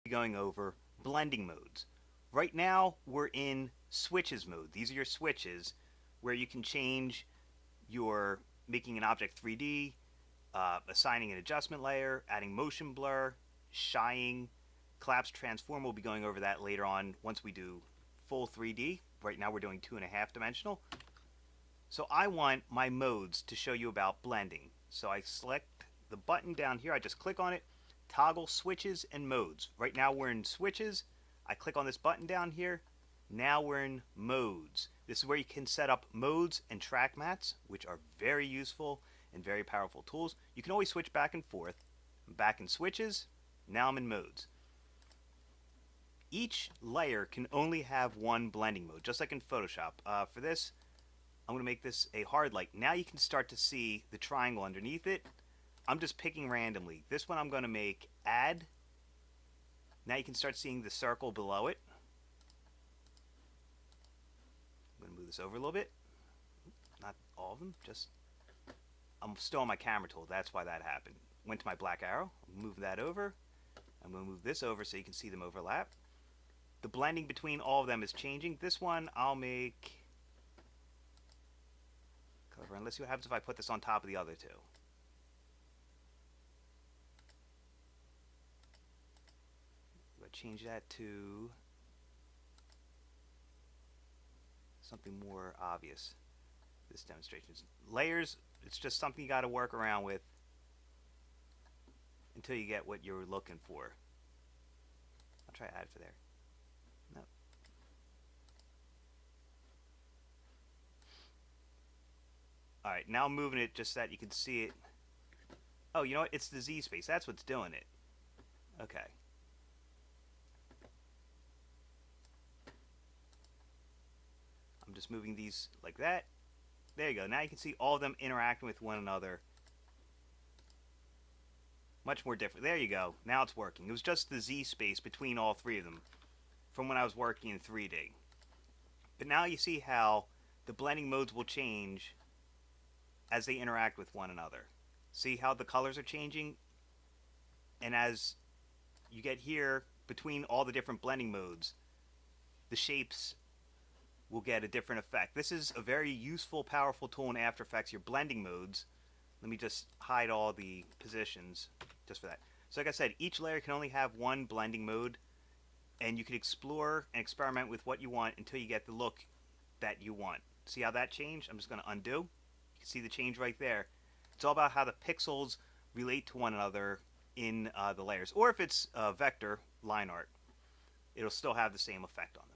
going over blending modes. Right now we're in switches mode. These are your switches where you can change your making an object 3D, assigning an adjustment layer, adding motion blur, shying, collapse transform. We'll be going over that later on once we do full 3D. Right now we're doing 2.5 dimensional. So I want my modes to show you about blending. So I select the button down here, I just click on it, toggle switches and modes. Right now we're in switches. I click on this button down here. Now we're in modes. This is where you can set up modes and track mats, which are very useful and very powerful tools. You can always switch back and forth. I'm back in switches. Now I'm in modes. Each layer can only have one blending mode, just like in Photoshop. For this, I'm going to make this a hard light. Now you can start to see the triangle underneath it. I'm just picking randomly. This one I'm going to make add. Now you can start seeing the circle below it. I'm going to move this over a little bit. Not all of them, just... I'm still on my camera tool. That's why that happened. Went to my black arrow. Move that over. I'm going to move this over so you can see them overlap. The blending between all of them is changing. This one I'll make... cover. And let's see what happens if I put this on top of the other two. Change that to something more obvious. This demonstration is layers. It's just something you got to work around with until you get what you're looking for. I'll try add for there. No. Alright, now I'm moving it just so that you can see it. Oh, you know what? It's the Z space. That's what's doing it. Okay. I'm just moving these like that. There you go. Now you can see all of them interacting with one another. Much more different. There you go. Now it's working. It was just the Z space between all three of them from when I was working in 3D. But now you see how the blending modes will change as they interact with one another. See how the colors are changing? And as you get here, between all the different blending modes, the shapes will get a different effect. This is a very useful, powerful tool in After Effects, your blending modes. Let me just hide all the positions just for that. So like I said, each layer can only have one blending mode, and you can explore and experiment with what you want until you get the look that you want. See how that changed? I'm just going to undo. You can see the change right there. It's all about how the pixels relate to one another in the layers. Or if it's vector line art, it'll still have the same effect on them.